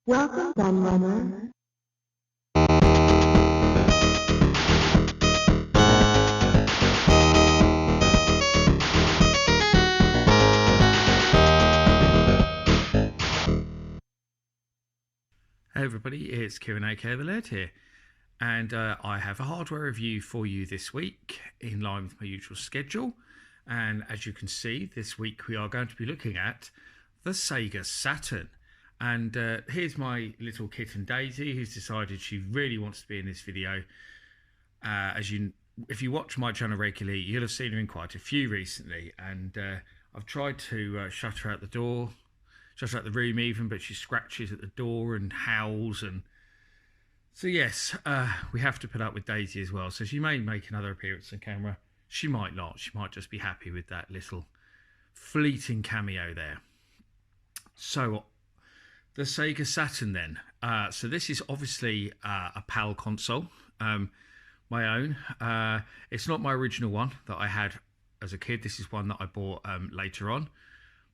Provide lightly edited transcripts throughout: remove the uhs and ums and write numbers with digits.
Welcome, Gunrunner. Hey everybody, it's Kieran aka The Laird here, and I have a hardware review for you this week in line with my usual schedule. And as you can see, this week we are going to be looking at the Sega Saturn. And here's my little kitten Daisy, who's decided she really wants to be in this video. If you watch my channel regularly, you'll have seen her in quite a few recently, and I've tried to shut her out the door. Just like the room even, but she scratches at the door and howls. And so yes, we have to put up with Daisy as well. So she may make another appearance on camera. She might not. She might just be happy with that little fleeting cameo there. So the Sega Saturn then. So this is obviously a PAL console, my own. It's not my original one that I had as a kid. This is one that I bought later on.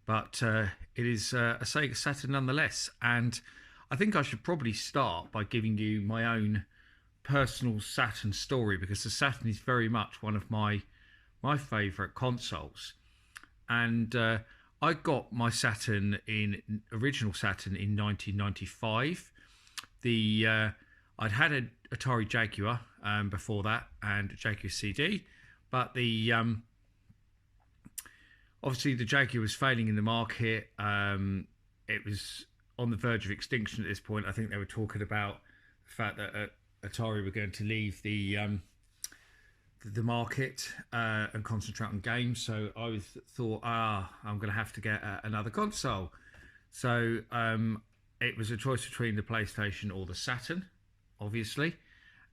But it is a Sega Saturn nonetheless. And I think I should probably start by giving you my own personal Saturn story, because the Saturn is very much one of my favourite consoles. And I got my original Saturn in 1995. I'd had an Atari Jaguar before that, and a Jaguar CD, but obviously, the Jaguar was failing in the market. It was on the verge of extinction at this point. I think they were talking about the fact that Atari were going to leave the market and concentrate on games. So I thought, I'm going to have to get another console. So it was a choice between the PlayStation or the Saturn, obviously.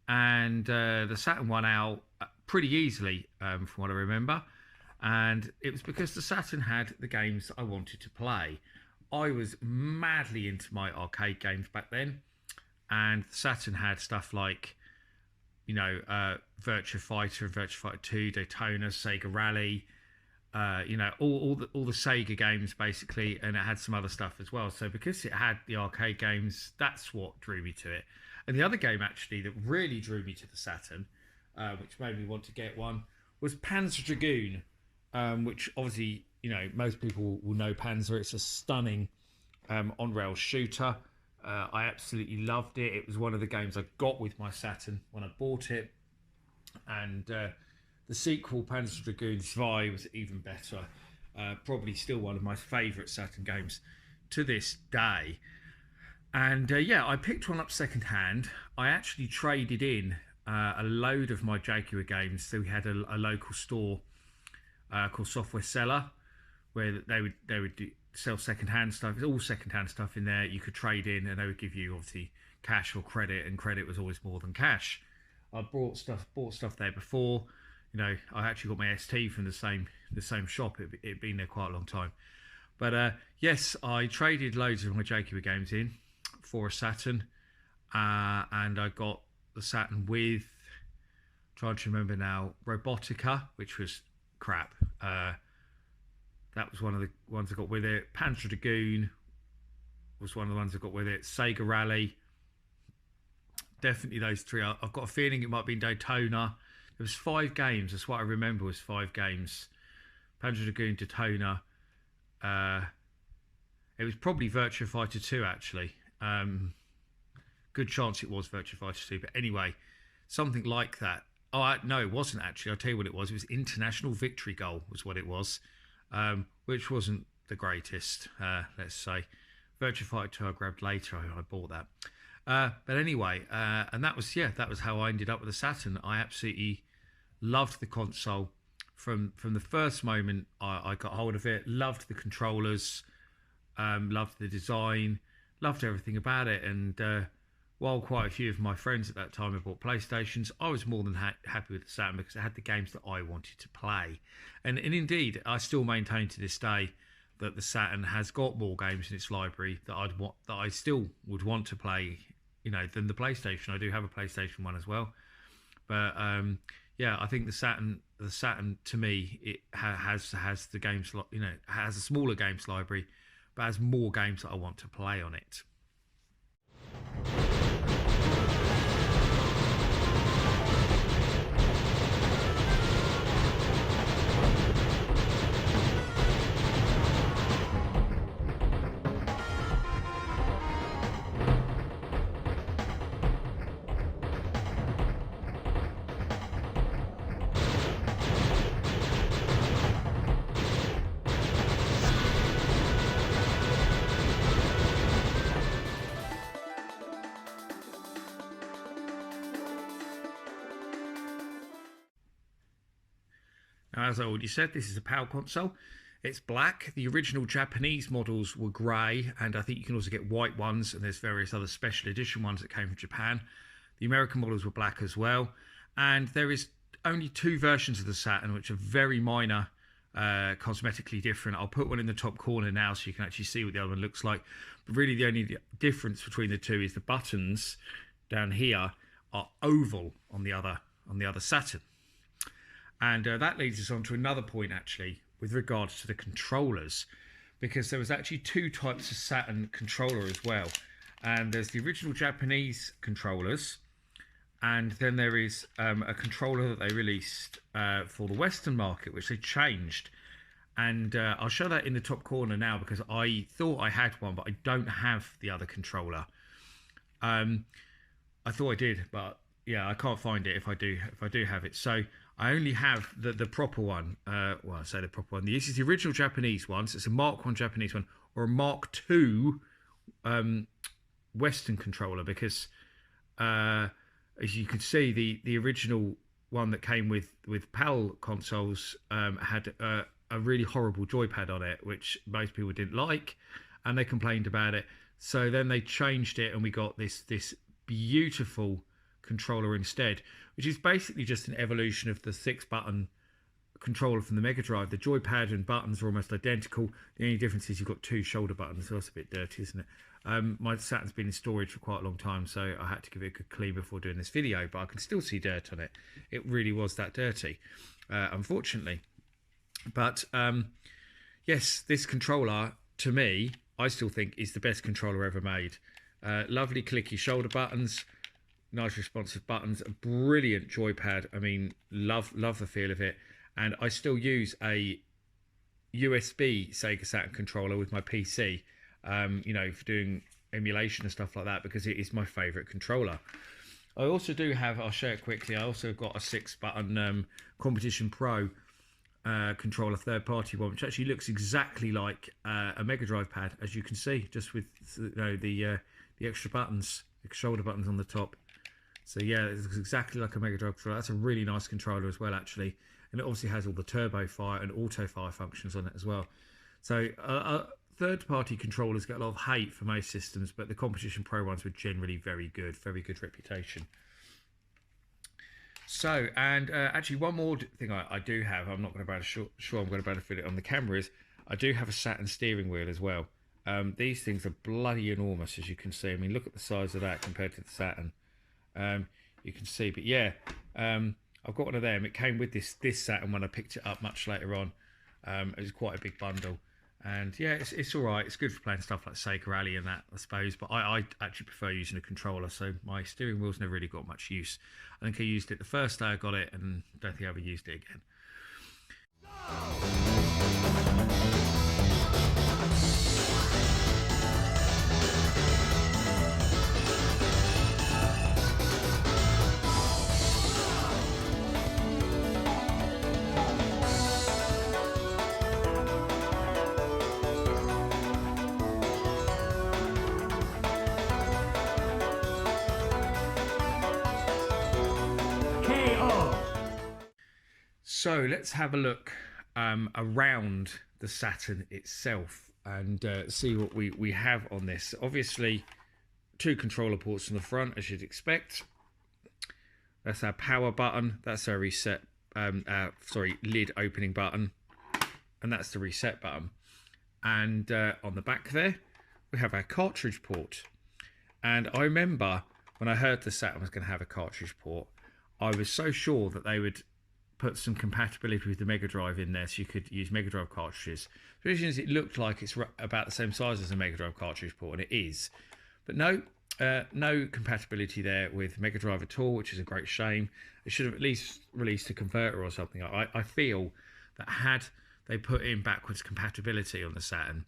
And the Saturn won out pretty easily, from what I remember. And it was because the Saturn had the games I wanted to play. I was madly into my arcade games back then, and the Saturn had stuff like, Virtua Fighter, Virtua Fighter 2, Daytona, Sega Rally, all the Sega games basically, and it had some other stuff as well. So because it had the arcade games, that's what drew me to it. And the other game actually that really drew me to the Saturn, which made me want to get one, was Panzer Dragoon. Which obviously, most people will know Panzer. It's a stunning on-rail shooter. I absolutely loved it. It was one of the games I got with my Saturn when I bought it. And the sequel, Panzer Dragoon Zwei, was even better. Probably still one of my favourite Saturn games to this day. And I picked one up second hand. I actually traded in a load of my Jaguar games. So we had a local store called Software Seller, where they would sell second-hand stuff. It's all second-hand stuff in there. You could trade in, and they would give you obviously cash or credit, and credit was always more than cash. I bought stuff there before. I actually got my ST from the same shop. It'd been there quite a long time. But yes, I traded loads of my Jaguar games in for a Saturn, and I got the Saturn with, trying to remember now, Robotica, which was crap. That was one of the ones I got with it. Panzer Dragoon was one of the ones I got with it. Sega Rally, definitely those three. I've got a feeling it might be Daytona. There was 5 games. That's what I remember, was 5 games. Panzer Dragoon, Daytona. It was probably Virtua Fighter 2 actually. Good chance it was Virtua Fighter 2, but anyway, something like that. No, it wasn't actually. I'll tell you what it was. It was International Victory Goal was what it was, which wasn't the greatest, let's say. Virtua Fighter 2 I grabbed later. I bought that. But anyway, and that was how I ended up with the Saturn. I absolutely loved the console from the first moment I got hold of it. Loved the controllers, loved the design, loved everything about it. And while quite a few of my friends at that time had bought PlayStations, I was more than happy with the Saturn because it had the games that I wanted to play. And indeed, I still maintain to this day that the Saturn has got more games in its library that I still would want to play, than the PlayStation. I do have a PlayStation 1 as well. But I think the Saturn to me, it has the games, has a smaller games library, but has more games that I want to play on it. As I already said, this is a PAL console. It's black. The original Japanese models were grey, and I think you can also get white ones, and there's various other special edition ones that came from Japan. The American models were black as well, and there is only 2 versions of the Saturn, which are very minor, cosmetically different. I'll put one in the top corner now so you can actually see what the other one looks like. But really the only difference between the two is the buttons down here are oval on the other Saturn. And that leads us on to another point, actually, with regards to the controllers, because there was actually 2 types of Saturn controller as well. And there's the original Japanese controllers, and then there is a controller that they released for the Western market, which they changed. And I'll show that in the top corner now, because I thought I had one, but I don't have the other controller. I thought I did, but yeah, I can't find it if I do have it. So I only have the proper one. Well, I say the proper one. This is the original Japanese one. So it's a Mark 1 Japanese one, or a Mark 2 Western controller, because as you can see, the original one that came with PAL consoles had a really horrible joypad on it, which most people didn't like, and they complained about it. So then they changed it, and we got this beautiful controller instead, which is basically just an evolution of the 6-button controller from the Mega Drive. The joypad and buttons are almost identical. The only difference is you've got 2 shoulder buttons, so that's a bit dirty, isn't it? My Saturn's been in storage for quite a long time, so I had to give it a good clean before doing this video, but I can still see dirt on it. It really was that dirty, unfortunately. But yes, this controller, to me, I still think is the best controller ever made. Lovely clicky shoulder buttons, nice responsive buttons, a brilliant joypad. I mean, love the feel of it. And I still use a USB Sega Saturn controller with my PC, you know, for doing emulation and stuff like that, because it is my favourite controller. I also do have, I'll show it quickly, I also got a 6-button Competition Pro controller, third-party one, which actually looks exactly like a Mega Drive pad, as you can see, just with, you know, the extra buttons, the shoulder buttons on the top. So yeah, it looks exactly like a Mega Drive controller. That's a really nice controller as well, actually. And it obviously has all the turbo fire and auto fire functions on it as well. So third-party controllers get a lot of hate for most systems, but the Competition Pro ones were generally very good reputation. So, and actually one more thing I do have, I'm not going to be able to sure I'm going to be able to fit it on the camera, is I do have a Saturn steering wheel as well. These things are bloody enormous, as you can see. I mean, look at the size of that compared to the Saturn. You can see, but yeah, I've got one of them. It came with this Saturn when I picked it up much later on. It was quite a big bundle, and yeah, it's all right. It's good for playing stuff like Sega Rally and that, I suppose. But I actually prefer using a controller, so my steering wheel's never really got much use. I think I used it the first day I got it, and don't think I ever used it again. So let's have a look around the Saturn itself and see what we have on this. Obviously, 2 controller ports on the front, as you'd expect. That's our power button. That's our reset, lid opening button. And that's the reset button. And on the back there, we have our cartridge port. And I remember when I heard the Saturn was going to have a cartridge port, I was so sure that they would put some compatibility with the Mega Drive in there, so you could use Mega Drive cartridges. Especially as it looked like it's about the same size as a Mega Drive cartridge port, and it is. But no, no compatibility there with Mega Drive at all, which is a great shame. They should have at least released a converter or something. I feel that had they put in backwards compatibility on the Saturn,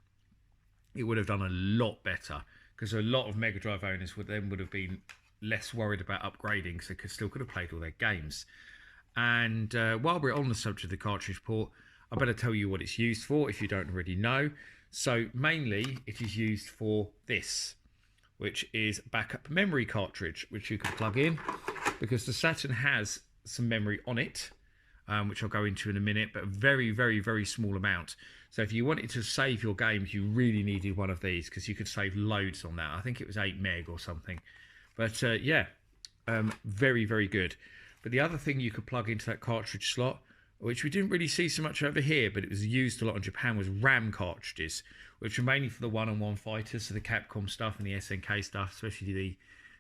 it would have done a lot better, because a lot of Mega Drive owners would have been less worried about upgrading, so they still could have played all their games. And while we're on the subject of the cartridge port, I better tell you what it's used for if you don't already know. So mainly it is used for this, which is backup memory cartridge, which you can plug in, because the Saturn has some memory on it. which I'll go into in a minute, but a very, very, very small amount. So if you wanted to save your games, you really needed one of these because you could save loads on that. I think it was 8 meg or something. But yeah, very, very good. But the other thing you could plug into that cartridge slot, which we didn't really see so much over here, but it was used a lot in Japan, was RAM cartridges, which were mainly for the one-on-one fighters, so the Capcom stuff and the SNK stuff, especially the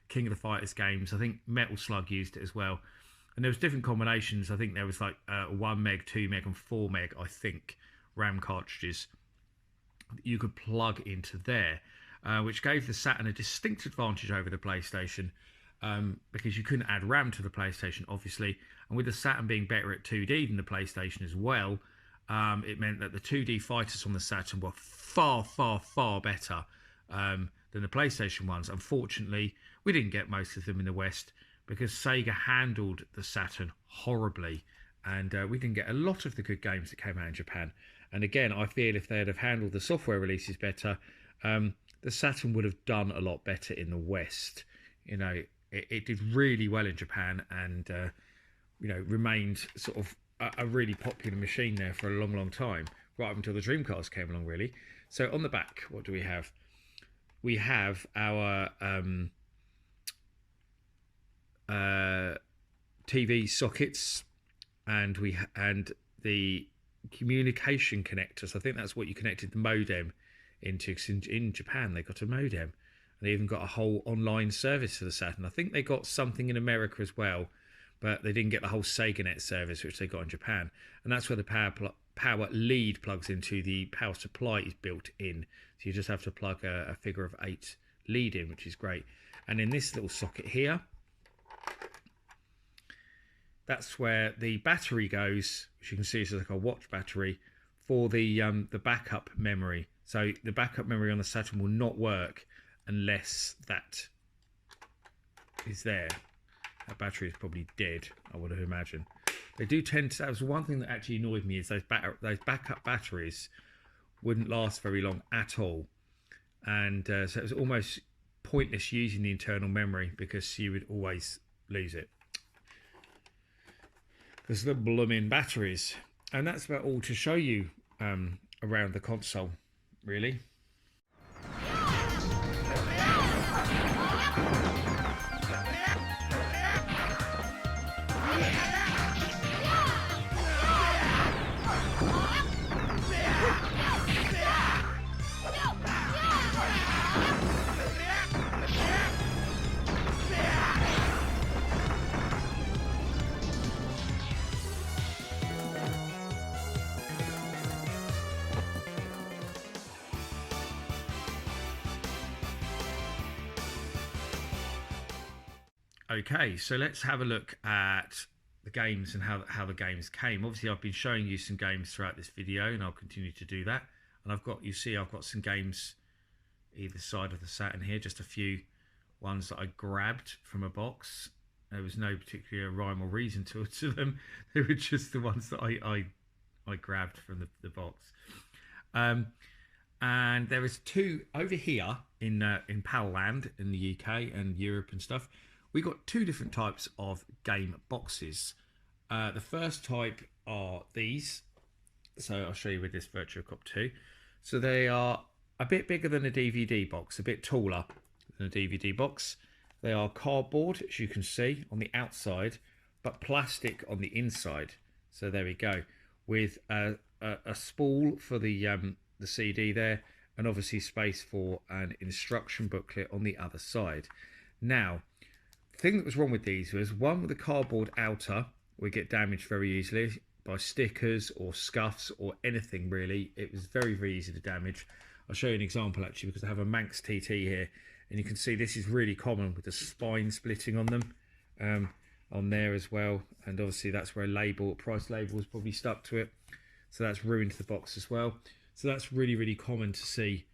King of the Fighters games. I think Metal Slug used it as well. And there was different combinations. I think there was like 1 meg, 2 meg and 4 meg, I think, RAM cartridges you could plug into there, which gave the Saturn a distinct advantage over the PlayStation, because you couldn't add RAM to the PlayStation, obviously. And with the Saturn being better at 2D than the PlayStation as well, it meant that the 2D fighters on the Saturn were far, far, far better than the PlayStation ones. Unfortunately, we didn't get most of them in the West because Sega handled the Saturn horribly, and we didn't get a lot of the good games that came out in Japan. And again, I feel if they'd have handled the software releases better, the Saturn would have done a lot better in the West. You know, it did really well in Japan, and you know, remained sort of a really popular machine there for a long, long time, right up until the Dreamcast came along, really. So on the back, what do we have? We have our TV sockets, and the communication connectors. I think that's what you connected the modem into. In Japan, they got a modem, and they even got a whole online service for the Saturn. I think they got something in America as well, but they didn't get the whole SegaNet service, which they got in Japan. And that's where the power lead plugs into. The power supply is built in, so you just have to plug a figure of 8 lead in, which is great. And in this little socket here, that's where the battery goes, which you can see is like a watch battery for the backup memory. So the backup memory on the Saturn will not work unless that is there. That battery is probably dead, I would have imagined. They do tend to. That was one thing that actually annoyed me, is those backup batteries wouldn't last very long at all, and so it was almost pointless using the internal memory because you would always lose it because the blooming batteries. And that's about all to show you around the console, really. Okay, so let's have a look at the games and how the games came. Obviously, I've been showing you some games throughout this video, and I'll continue to do that. And I've got some games either side of the Saturn here, just a few ones that I grabbed from a box. There was no particular rhyme or reason to them. They were just the ones that I grabbed from the box. And there is two over here in PAL land in the UK and Europe and stuff. We got two different types of game boxes. The first type are these. So I'll show you with this Virtua Cop 2. So they are a bit bigger than a DVD box, a bit taller than a DVD box. They are cardboard, as you can see, on the outside, but plastic on the inside. So there we go, with a spool for the CD there, and obviously space for an instruction booklet on the other side. Now, the thing that was wrong with these was, one, with the cardboard outer would get damaged very easily by stickers or scuffs or anything really. It was very, very easy to damage. I'll show you an example actually, because I have a Manx TT here, and you can see this is really common with the spine splitting on them, on there as well. And obviously that's where a price label is probably stuck to it, so that's ruined the box as well. So that's really, really common to see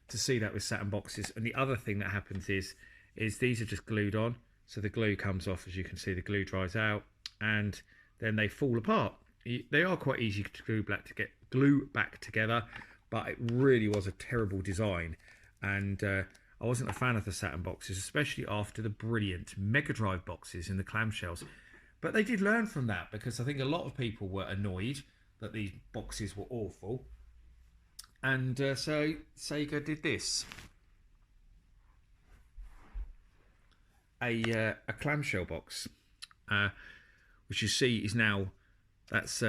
that with Saturn boxes. And the other thing that happens is these are just glued on, so the glue comes off. As you can see, the glue dries out and then they fall apart. They are quite easy to glue back together, but it really was a terrible design, and I wasn't a fan of the Saturn boxes, especially after the brilliant Mega Drive boxes in the clamshells. But they did learn from that, because I think a lot of people were annoyed that these boxes were awful, and so Sega did this, a clamshell box, which you see is now, that's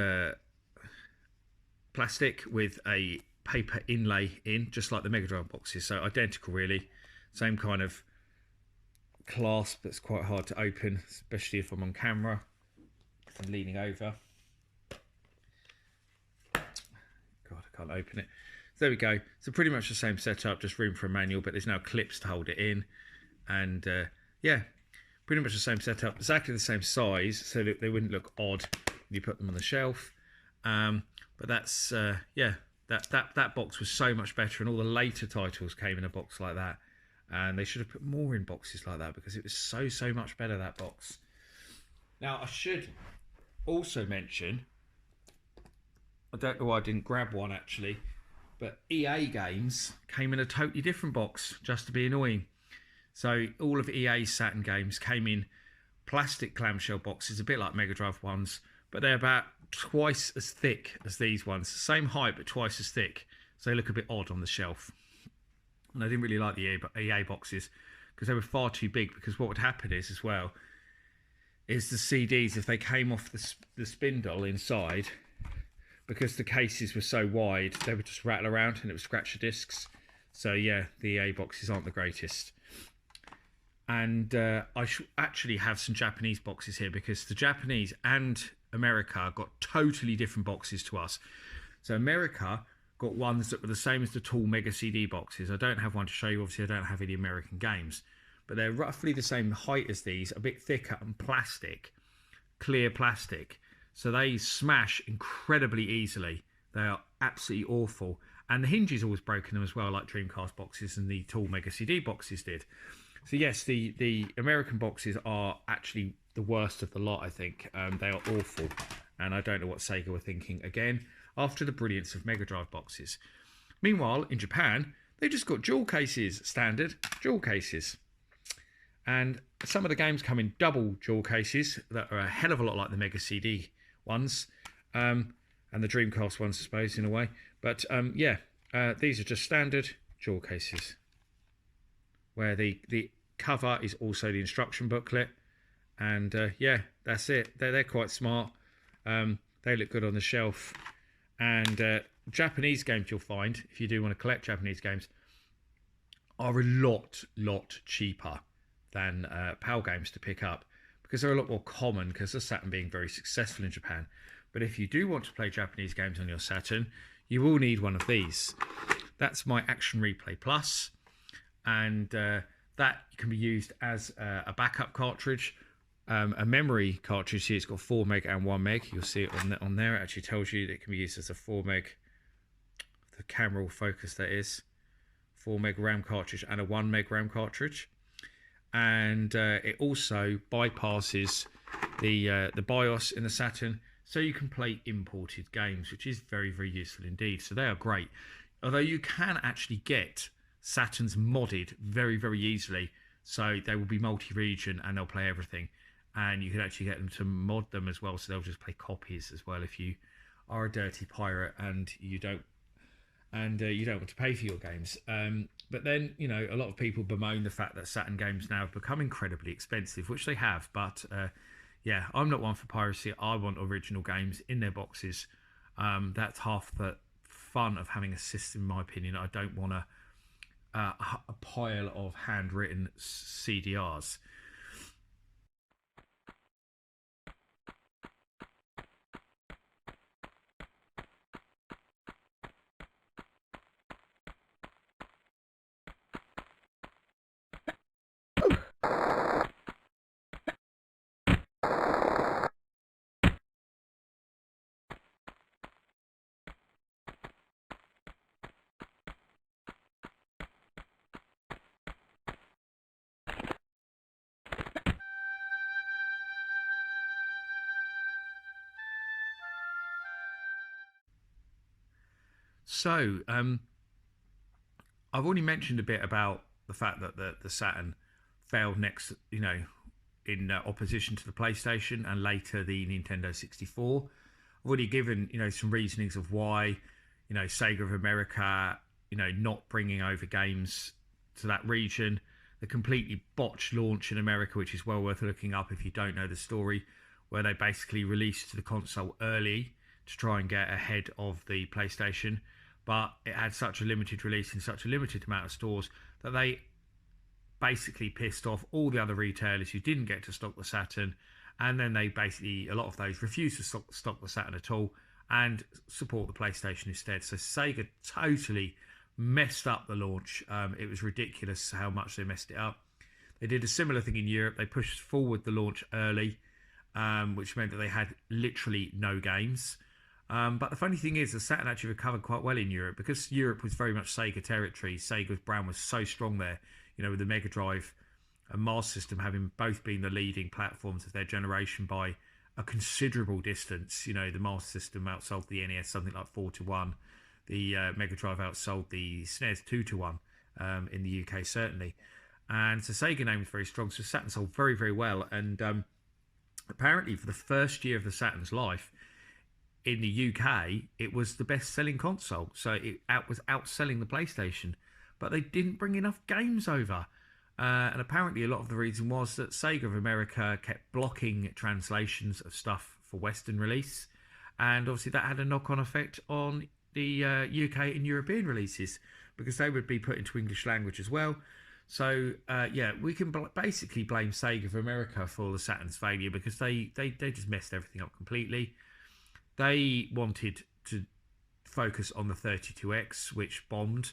plastic with a paper inlay in, just like the Mega Drive boxes. So identical, really. Same kind of clasp that's quite hard to open, especially if I'm on camera and leaning over. God, I can't open it. So there we go. So pretty much the same setup, just room for a manual, but there's now clips to hold it in. And yeah, pretty much the same setup, exactly the same size, so that they wouldn't look odd when you put them on the shelf. But that's yeah, that box was so much better, and all the later titles came in a box like that. And they should have put more in boxes like that, because it was so much better, that box. Now I should also mention, I don't know why I didn't grab one actually, but EA games came in a totally different box, just to be annoying. So all of EA's Saturn games came in plastic clamshell boxes, a bit like Mega Drive ones, but they're about twice as thick as these ones. Same height, but twice as thick. So they look a bit odd on the shelf. And I didn't really like the EA boxes, because they were far too big. Because what would happen is, as well, is the CDs, if they came off the spindle inside, because the cases were so wide, they would just rattle around and it would scratch the discs. So yeah, the EA boxes aren't the greatest. And I should actually have some Japanese boxes here, because the Japanese and America got totally different boxes to us. So America got ones that were the same as the tall Mega CD boxes. I don't have one to show you, obviously I don't have any American games, but they're roughly the same height as these, a bit thicker and plastic, clear plastic. So they smash incredibly easily. They are absolutely awful. And the hinges always broken them as well, like Dreamcast boxes and the tall Mega CD boxes did. So yes, the American boxes are actually the worst of the lot, I think. They are awful. And I don't know what Sega were thinking, again, after the brilliance of Mega Drive boxes. Meanwhile, in Japan, they just got jewel cases, standard jewel cases. And some of the games come in double jewel cases that are a hell of a lot like the Mega CD ones. And the Dreamcast ones, I suppose, in a way. But yeah, these are just standard jewel cases, where the cover is also the instruction booklet. And yeah, that's it. They're quite smart. They look good on the shelf. And Japanese games, you'll find, if you do want to collect Japanese games, are a lot cheaper than PAL games to pick up, because they're a lot more common, because of Saturn being very successful in Japan. But if you do want to play Japanese games on your Saturn, you will need one of these. That's my Action Replay Plus, and that can be used as a backup cartridge, a memory cartridge. See, it's got 4 meg and 1 meg. You'll see it on there. It actually tells you that it can be used as a 4 meg. The camera will focus, that is 4 meg RAM cartridge and a 1 meg RAM cartridge. And it also bypasses the BIOS in the Saturn, so you can play imported games, which is very useful indeed. So they are great. Although you can actually get Saturns modded very easily, so they will be multi-region and they'll play everything. And you can actually get them to mod them as well, so they'll just play copies as well if you are a dirty pirate and you don't want to pay for your games. But then, you know, a lot of people bemoan the fact that Saturn games now have become incredibly expensive, which they have. But yeah, I'm not one for piracy. I want original games in their boxes. That's half the fun of having a system, in my opinion. I don't want a pile of handwritten CDRs. So, I've already mentioned a bit about the fact that the Saturn failed next, in opposition to the PlayStation and later the Nintendo 64. I've already given some reasonings of why Sega of America not bringing over games to that region. The completely botched launch in America, which is well worth looking up if you don't know the story, where they basically released the console early to try and get ahead of the PlayStation, but it had such a limited release in such a limited amount of stores that they basically pissed off all the other retailers who didn't get to stock the Saturn, and then they basically, a lot of those refused to stock the Saturn at all and support the PlayStation instead. So Sega totally messed up the launch. It was ridiculous how much they messed it up. They did a similar thing in Europe. They pushed forward the launch early, which meant that they had literally no games. But the funny thing is, the Saturn actually recovered quite well in Europe because Europe was very much Sega territory. Sega's brand was so strong there, with the Mega Drive and Master System having both been the leading platforms of their generation by a considerable distance. The Master System outsold the NES something like 4-1. The Mega Drive outsold the SNES 2-1 in the UK, certainly. And so Sega name was very strong, so Saturn sold very, very well. And apparently for the first year of the Saturn's life, in the UK, it was the best-selling console. So it was outselling the PlayStation. But they didn't bring enough games over. And apparently a lot of the reason was that Sega of America kept blocking translations of stuff for Western release. And obviously that had a knock-on effect on the UK and European releases because they would be put into English language as well. So, we can basically blame Sega of America for the Saturn's failure because they just messed everything up completely. They wanted to focus on the 32X, which bombed.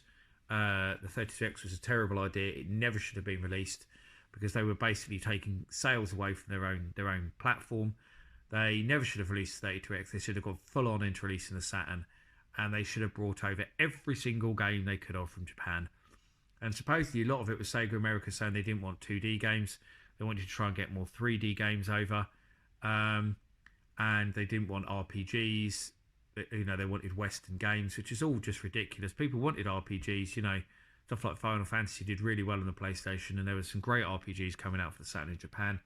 The 32X was a terrible idea. It never should have been released because they were basically taking sales away from their own platform. They never should have released the 32X. They should have gone full on into releasing the Saturn, and they should have brought over every single game they could have from Japan. And supposedly a lot of it was Sega America saying they didn't want 2D games. They wanted to try and get more 3D games over. And they didn't want RPGs. They wanted Western games, which is all just ridiculous. People wanted RPGs, stuff like Final Fantasy did really well on the PlayStation, and there were some great RPGs coming out for the Saturn in Japan.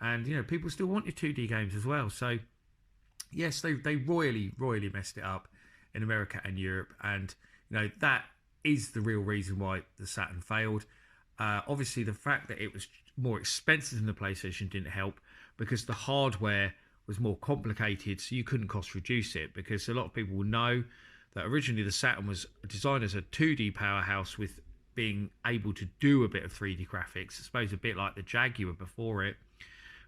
And, people still wanted 2D games as well. So, yes, they royally messed it up in America and Europe. And, that is the real reason why the Saturn failed. Obviously, the fact that it was more expensive than the PlayStation didn't help because the hardware was more complicated, so you couldn't cost reduce it, because a lot of people will know that originally the Saturn was designed as a 2D powerhouse with being able to do a bit of 3D graphics, I suppose a bit like the Jaguar before it.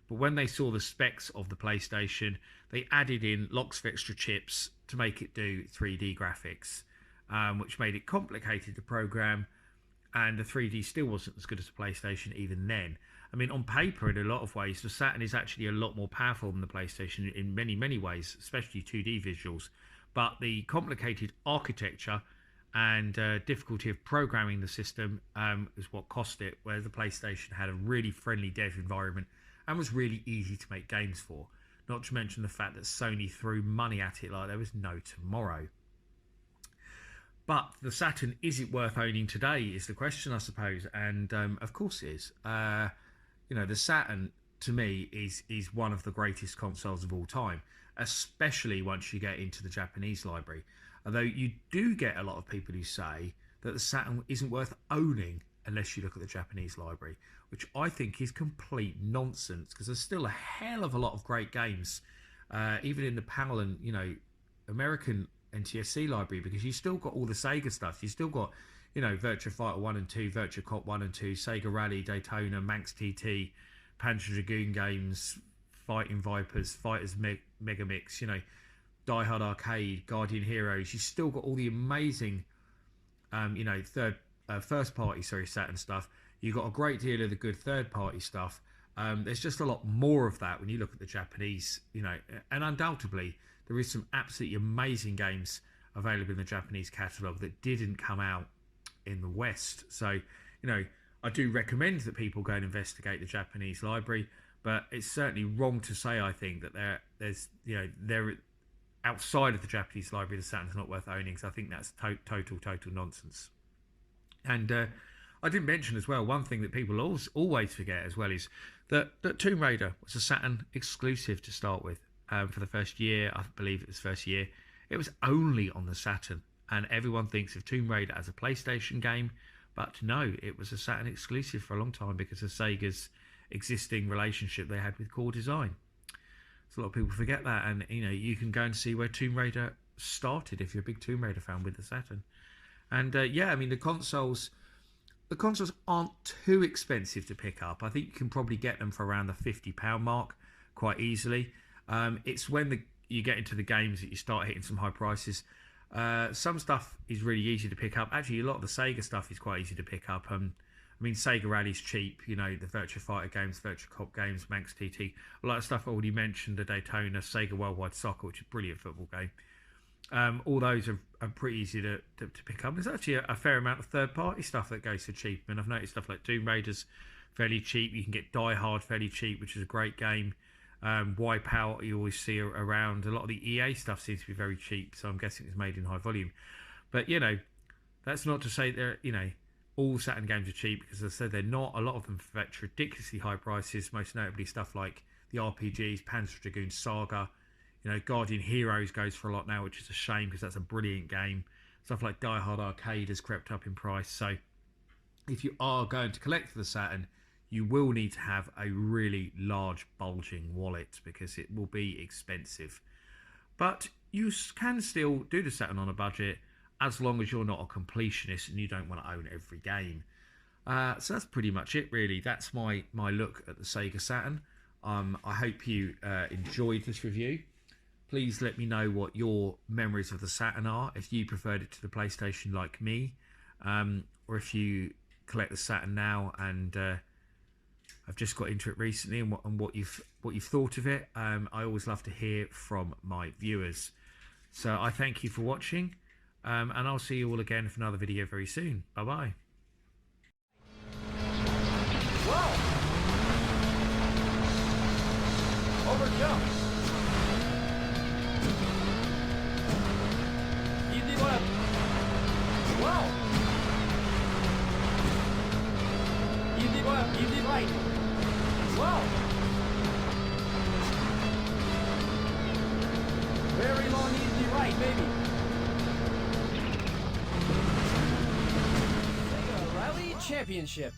But when they saw the specs of the PlayStation, they added in lots of extra chips to make it do 3D graphics, which made it complicated to program, and the 3D still wasn't as good as the PlayStation even then. I mean, on paper, in a lot of ways, the Saturn is actually a lot more powerful than the PlayStation in many, many ways, especially 2D visuals. But the complicated architecture and difficulty of programming the system is what cost it, whereas the PlayStation had a really friendly dev environment and was really easy to make games for. Not to mention the fact that Sony threw money at it like there was no tomorrow. But the Saturn, is it worth owning today, is the question, I suppose. And of course it is. The Saturn, to me, is one of the greatest consoles of all time, especially once you get into the Japanese library. Although you do get a lot of people who say that the Saturn isn't worth owning unless you look at the Japanese library, which I think is complete nonsense, because there's still a hell of a lot of great games, even in the PAL and, American NTSC library, because you still got all the Sega stuff. You still got, Virtua Fighter 1 and 2, Virtua Cop 1 and 2, Sega Rally, Daytona, Manx TT, Panzer Dragoon games, Fighting Vipers, Fighters Mega Mix, Die Hard Arcade, Guardian Heroes. You still got all the amazing, first party, Saturn stuff. You got a great deal of the good third party stuff. There's just a lot more of that when you look at the Japanese, and undoubtedly there is some absolutely amazing games available in the Japanese catalogue that didn't come out in the West. So, I do recommend that people go and investigate the Japanese library, but it's certainly wrong to say, I think, that they're outside of the Japanese library, the Saturn's not worth owning. So I think that's total nonsense. And I didn't mention as well, one thing that people always forget as well is that Tomb Raider was a Saturn exclusive to start with. For the first year, I believe it was first year, it was only on the Saturn. And everyone thinks of Tomb Raider as a PlayStation game, but no, it was a Saturn exclusive for a long time because of Sega's existing relationship they had with Core Design. So a lot of people forget that, and you can go and see where Tomb Raider started if you're a big Tomb Raider fan with the Saturn. And yeah, I mean the consoles aren't too expensive to pick up. I think you can probably get them for around the £50 mark quite easily. It's when you get into the games that you start hitting some high prices. Some stuff is really easy to pick up. Actually, a lot of the Sega stuff is quite easy to pick up. I mean, Sega Rally's cheap. The Virtua Fighter games, Virtua Cop games, Manx TT. A lot of stuff I already mentioned, the Daytona, Sega Worldwide Soccer, which is a brilliant football game. All those are pretty easy to pick up. There's actually a fair amount of third-party stuff that goes for cheap. And I've noticed stuff like Tomb Raider's fairly cheap. You can get Die Hard fairly cheap, which is a great game. Wipeout you always see around. A lot of the EA stuff seems to be very cheap, so I'm guessing it's made in high volume. But that's not to say they're all Saturn games are cheap, because as I said, they're not. A lot of them fetch ridiculously high prices, most notably stuff like the RPGs, Panzer Dragoon Saga. Guardian Heroes goes for a lot now, which is a shame because that's a brilliant game. Stuff like Die Hard Arcade has crept up in price. So if you are going to collect for the Saturn, you will need to have a really large bulging wallet because it will be expensive. But you can still do the Saturn on a budget as long as you're not a completionist and you don't want to own every game. So that's pretty much it, really. That's my look at the Sega Saturn. I hope you enjoyed this review. Please let me know what your memories of the Saturn are, if you preferred it to the PlayStation like me, or if you collect the Saturn now and I've just got into it recently, and what you've thought of it. I always love to hear from my viewers. So I thank you for watching, and I'll see you all again for another video very soon. Bye bye. Wow! Over jump. Easy left. Wow! Easy left, easy right. Wow! Very long, easy right, baby. Sega Rally Championship.